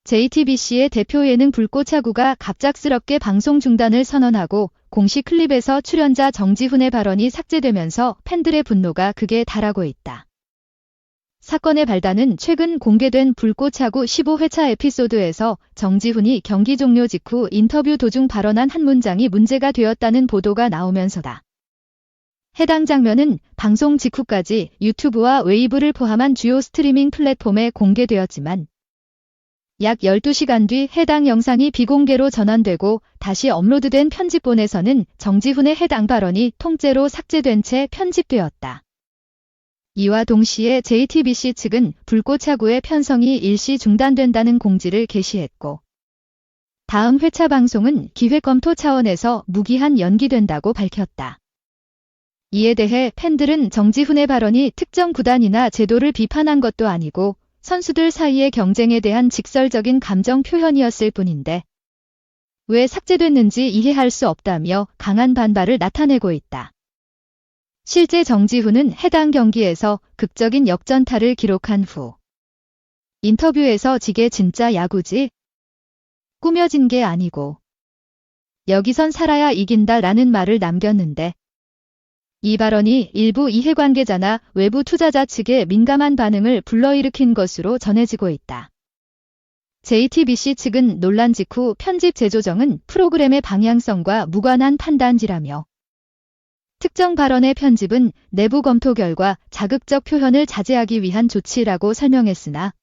JTBC의 대표 예능 불꽃차구가 갑작스럽게 방송 중단을 선언하고 공식 클립에서 출연자 정지훈의 발언이 삭제되면서 팬들의 분노가 극에 달하고 있다. 사건의 발단은 최근 공개된 불꽃차구 15회차 에피소드에서 정지훈이 경기 종료 직후 인터뷰 도중 발언한 한 문장이 문제가 되었다는 보도가 나오면서다. 해당 장면은 방송 직후까지 유튜브와 웨이브를 포함한 주요 스트리밍 플랫폼에 공개되었지만 약 12시간 뒤 해당 영상이 비공개로 전환되고 다시 업로드된 편집본에서는 정지훈의 해당 발언이 통째로 삭제된 채 편집되었다. 이와 동시에 JTBC 측은 불꽃차구의 편성이 일시 중단된다는 공지를 게시했고 다음 회차 방송은 기획 검토 차원에서 무기한 연기된다고 밝혔다. 이에 대해 팬들은 정지훈의 발언이 특정 구단이나 제도를 비판한 것도 아니고 선수들 사이의 경쟁에 대한 직설적인 감정 표현이었을 뿐인데 왜 삭제됐는지 이해할 수 없다며 강한 반발을 나타내고 있다. 실제 정지훈은 해당 경기에서 극적인 역전타를 기록한 후 인터뷰에서 "이게 진짜 야구지? 꾸며진 게 아니고 여기선 살아야 이긴다라는 말을 남겼는데 이 발언이 일부 이해관계자나 외부 투자자 측의 민감한 반응을 불러일으킨 것으로 전해지고 있다. JTBC 측은 논란 직후 편집 재조정은 프로그램의 방향성과 무관한 판단이라며 특정 발언의 편집은 내부 검토 결과 자극적 표현을 자제하기 위한 조치라고 설명했으나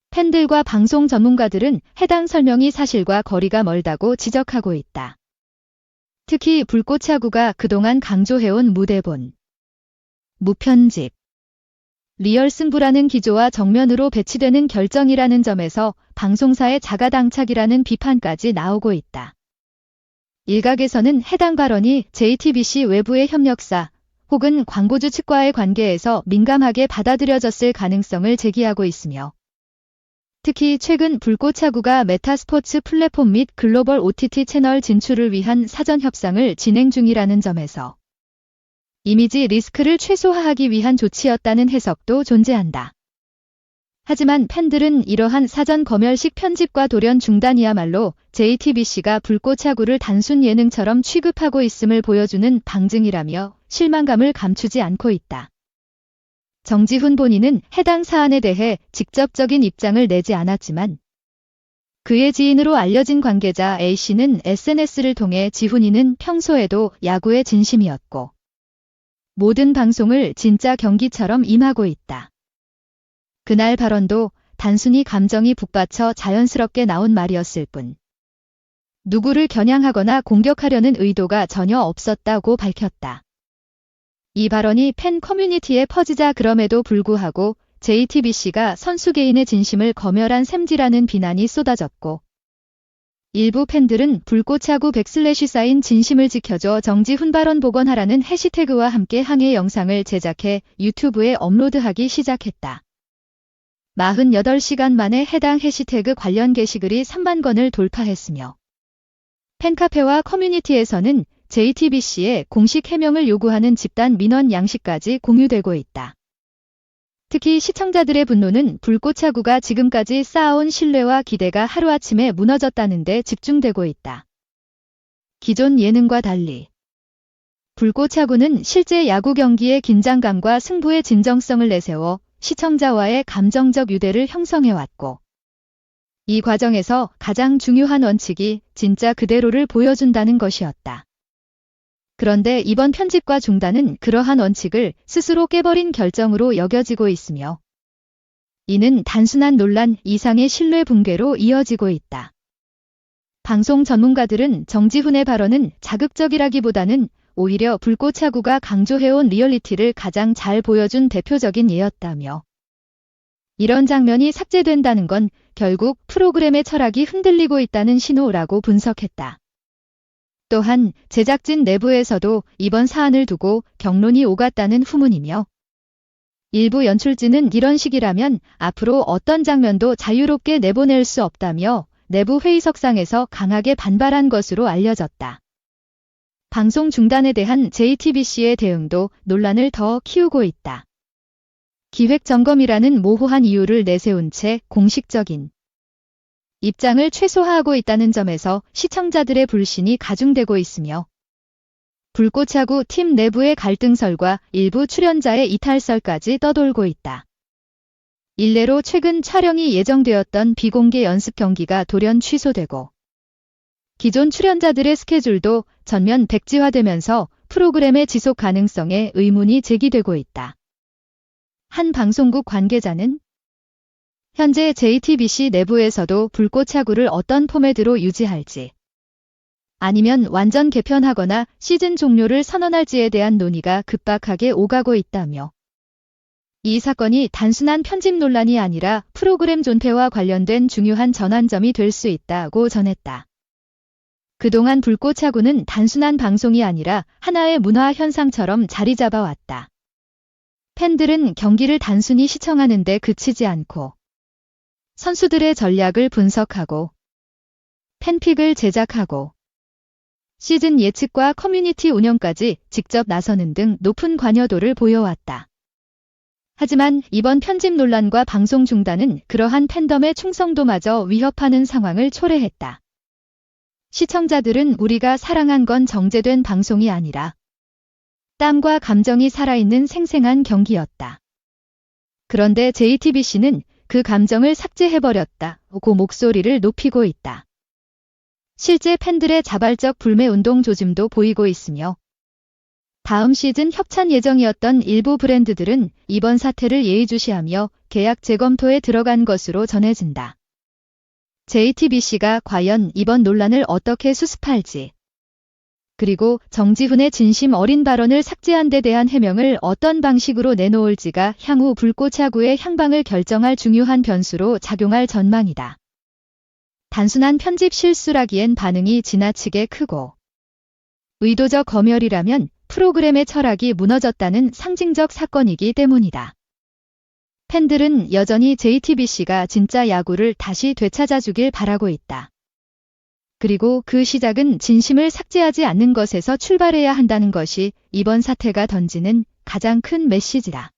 팬들과 방송 전문가들은 해당 설명이 사실과 거리가 멀다고 지적하고 있다. 특히 불꽃차구가 그동안 강조해온 무대본, 무편집, 리얼 승부라는 기조와 정면으로 배치되는 결정이라는 점에서 방송사의 자가당착이라는 비판까지 나오고 있다. 일각에서는 해당 발언이 JTBC 외부의 협력사 혹은 광고주 측과의 관계에서 민감하게 받아들여졌을 가능성을 제기하고 있으며 특히 최근 불꽃차구가 메타스포츠 플랫폼 및 글로벌 OTT 채널 진출을 위한 사전 협상을 진행 중이라는 점에서 이미지 리스크를 최소화하기 위한 조치였다는 해석도 존재한다. 하지만 팬들은 이러한 사전 검열식 편집과 돌연 중단이야말로 JTBC가 불꽃차구를 단순 예능처럼 취급하고 있음을 보여주는 방증이라며 실망감을 감추지 않고 있다. 정지훈 본인은 해당 사안에 대해 직접적인 입장을 내지 않았지만 그의 지인으로 알려진 관계자 A씨는 SNS를 통해 지훈이는 평소에도 야구에 진심이었고 모든 방송을 진짜 경기처럼 임하고 있다. 그날 발언도 단순히 감정이 북받쳐 자연스럽게 나온 말이었을 뿐 누구를 겨냥하거나 공격하려는 의도가 전혀 없었다고 밝혔다. 이 발언이 팬 커뮤니티에 퍼지자 그럼에도 불구하고 JTBC가 선수 개인의 진심을 검열한 셈지라는 비난이 쏟아졌고 일부 팬들은 불꽃차구 / 사인 진심을 지켜줘 정지훈 발언 복원하라는 해시태그와 함께 항해 영상을 제작해 유튜브에 업로드하기 시작했다. 48시간 만에 해당 해시태그 관련 게시글이 3만 건을 돌파했으며 팬카페와 커뮤니티에서는 JTBC의 공식 해명을 요구하는 집단 민원 양식까지 공유되고 있다. 특히 시청자들의 분노는 불꽃차구가 지금까지 쌓아온 신뢰와 기대가 하루아침에 무너졌다는 데 집중되고 있다. 기존 예능과 달리 불꽃차구는 실제 야구 경기의 긴장감과 승부의 진정성을 내세워 시청자와의 감정적 유대를 형성해왔고 이 과정에서 가장 중요한 원칙이 진짜 그대로를 보여준다는 것이었다. 그런데 이번 편집과 중단은 그러한 원칙을 스스로 깨버린 결정으로 여겨지고 있으며 이는 단순한 논란 이상의 신뢰 붕괴로 이어지고 있다. 방송 전문가들은 정지훈의 발언은 자극적이라기보다는 오히려 불꽃차구가 강조해온 리얼리티를 가장 잘 보여준 대표적인 예였다며 이런 장면이 삭제된다는 건 결국 프로그램의 철학이 흔들리고 있다는 신호라고 분석했다. 또한 제작진 내부에서도 이번 사안을 두고 격론이 오갔다는 후문이며 일부 연출진은 이런 식이라면 앞으로 어떤 장면도 자유롭게 내보낼 수 없다며 내부 회의석상에서 강하게 반발한 것으로 알려졌다. 방송 중단에 대한 JTBC의 대응도 논란을 더 키우고 있다. 기획 점검이라는 모호한 이유를 내세운 채 공식적인 입장을 최소화하고 있다는 점에서 시청자들의 불신이 가중되고 있으며 불꽃야구 팀 내부의 갈등설과 일부 출연자의 이탈설까지 떠돌고 있다. 일례로 최근 촬영이 예정되었던 비공개 연습 경기가 돌연 취소되고 기존 출연자들의 스케줄도 전면 백지화되면서 프로그램의 지속 가능성에 의문이 제기되고 있다. 한 방송국 관계자는 현재 JTBC 내부에서도 불꽃야구를 어떤 포맷으로 유지할지 아니면 완전 개편하거나 시즌 종료를 선언할지에 대한 논의가 급박하게 오가고 있다며 이 사건이 단순한 편집 논란이 아니라 프로그램 존폐와 관련된 중요한 전환점이 될 수 있다고 전했다. 그동안 불꽃야구는 단순한 방송이 아니라 하나의 문화 현상처럼 자리 잡아왔다. 팬들은 경기를 단순히 시청하는 데 그치지 않고 선수들의 전략을 분석하고 팬픽을 제작하고 시즌 예측과 커뮤니티 운영까지 직접 나서는 등 높은 관여도를 보여왔다. 하지만 이번 편집 논란과 방송 중단은 그러한 팬덤의 충성도마저 위협하는 상황을 초래했다. 시청자들은 우리가 사랑한 건 정제된 방송이 아니라 땀과 감정이 살아있는 생생한 경기였다. 그런데 JTBC는 그 감정을 삭제해버렸다고 목소리를 높이고 있다. 실제 팬들의 자발적 불매 운동 조짐도 보이고 있으며 다음 시즌 협찬 예정이었던 일부 브랜드들은 이번 사태를 예의주시하며 계약 재검토에 들어간 것으로 전해진다. JTBC가 과연 이번 논란을 어떻게 수습할지 그리고 정지훈의 진심 어린 발언을 삭제한 데 대한 해명을 어떤 방식으로 내놓을지가 향후 불꽃야구의 향방을 결정할 중요한 변수로 작용할 전망이다. 단순한 편집 실수라기엔 반응이 지나치게 크고 의도적 검열이라면 프로그램의 철학이 무너졌다는 상징적 사건이기 때문이다. 팬들은 여전히 JTBC가 진짜 야구를 다시 되찾아주길 바라고 있다. 그리고 그 시작은 진심을 삭제하지 않는 것에서 출발해야 한다는 것이 이번 사태가 던지는 가장 큰 메시지다.